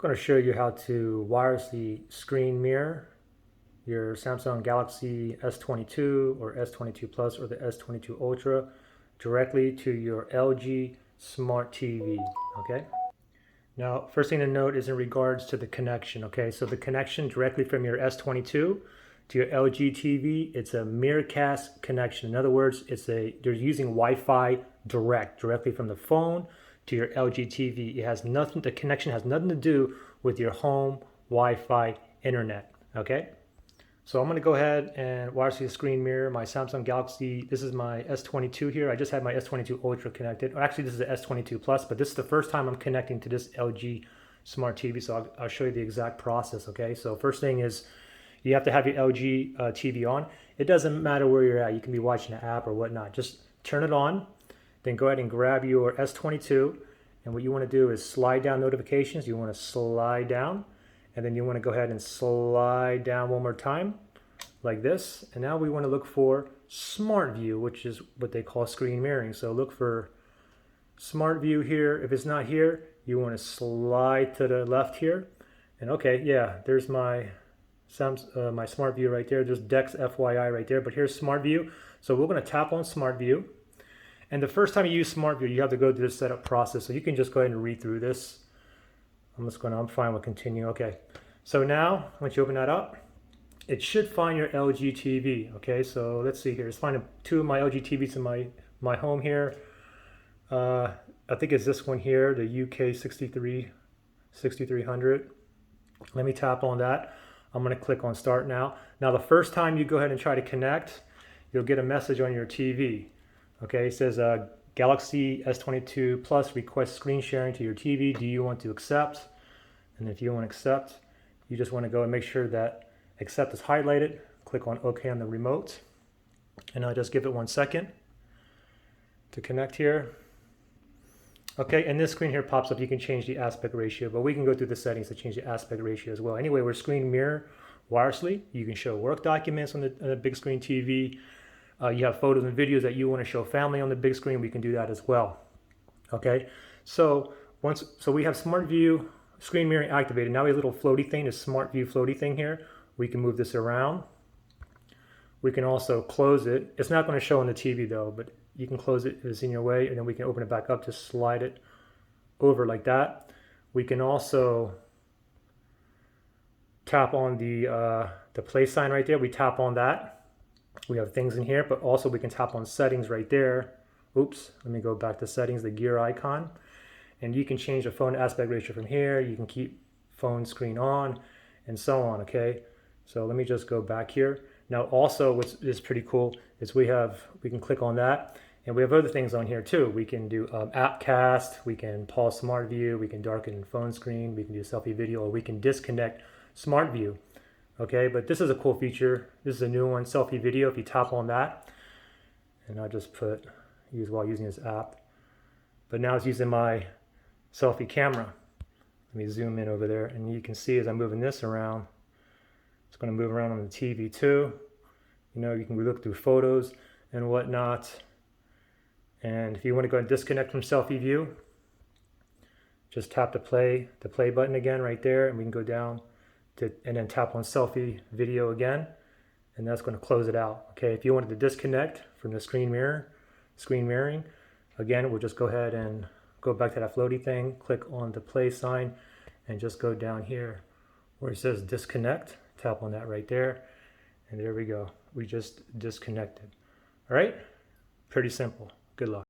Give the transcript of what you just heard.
going to show you how to wirelessly screen mirror your Samsung Galaxy S22 or S22 Plus or the S22 Ultra directly to your LG Smart TV. Okay. Now, first thing to note is in regards to the connection. Okay, so the connection directly from your S22 to your LG TV, it's a Miracast connection. In other words, they're using Wi-Fi directly from the phone to your LG TV. It has nothing, the connection has nothing to do with your home Wi-Fi internet. Okay, so I'm going to go ahead and wirelessly screen mirror my Samsung Galaxy. This is my S22 here. I just had my S22 Ultra connected. Actually, this is the S22 Plus, but this is the first time I'm connecting to this LG Smart TV. So I'll show you the exact process. Okay, so first thing is you have to have your LG TV on. It doesn't matter where you're at. You can be watching an app or whatnot. Just turn it on. Then go ahead and grab your S22. And what you want to do is slide down notifications. You want to slide down. And then you want to go ahead and slide down one more time like this. And now we want to look for Smart View, which is what they call screen mirroring. So look for Smart View here. If it's not here, you want to slide to the left here. And okay, yeah, there's my my Smart View right there. There's DeX FYI right there, but here's Smart View. So we're going to tap on Smart View. And the first time you use Smart View, you have to go through the setup process. So you can just go ahead and read through this. I'm fine with continue. Okay. So now, once you open that up, it should find your LG TV. Okay. So let's see here. It's finding two of my LG TVs in my home here. I think it's this one here, the UK 6300. Let me tap on that. I'm going to click on Start Now. Now, the first time you go ahead and try to connect, you'll get a message on your TV. Okay, it says Galaxy S22 Plus request screen sharing to your TV. Do you want to accept? And if you want to accept, you just want to go and make sure that accept is highlighted. Click on OK on the remote. And I'll just give it 1 second to connect here. Okay, and this screen here pops up. You can change the aspect ratio, but we can go through the settings to change the aspect ratio as well. Anyway, we're screen mirror wirelessly. You can show work documents on the big screen TV. You have photos and videos that you want to show family on the big screen. We can do that as well. Okay, so we have Smart View screen mirroring activated. Now we have a little floaty thing, this Smart View floaty thing here. We can move this around. We can also close it. It's not going to show on the TV though, but you can close it if it's in your way, and then we can open it back up. Just slide it over like that. We can also tap on the play sign right there. We tap on that. We have things in here, but also we can tap on settings right there. Oops, let me go back to settings, the gear icon. And you can change the phone aspect ratio from here. You can keep phone screen on and so on, okay? So let me just go back here. Now also what is pretty cool is we can click on that, and we have other things on here too. We can do app cast, we can pause Smart View, we can darken phone screen, we can do selfie video, or we can disconnect Smart View. Okay, but this is a cool feature. This is a new one, selfie video. If you tap on that, and I'll just use while using this app. But now it's using my selfie camera. Let me zoom in over there, and you can see as I'm moving this around, it's going to move around on the TV too. You know, you can look through photos and whatnot. And if you want to go and disconnect from selfie view, just tap the play button again right there, and we can go down and then tap on selfie video again, and that's going to close it out. Okay, if you wanted to disconnect from the screen mirroring, again, we'll just go ahead and go back to that floaty thing, click on the play sign, and just go down here where it says disconnect. Tap on that right there, and there we go. We just disconnected. All right, pretty simple. Good luck.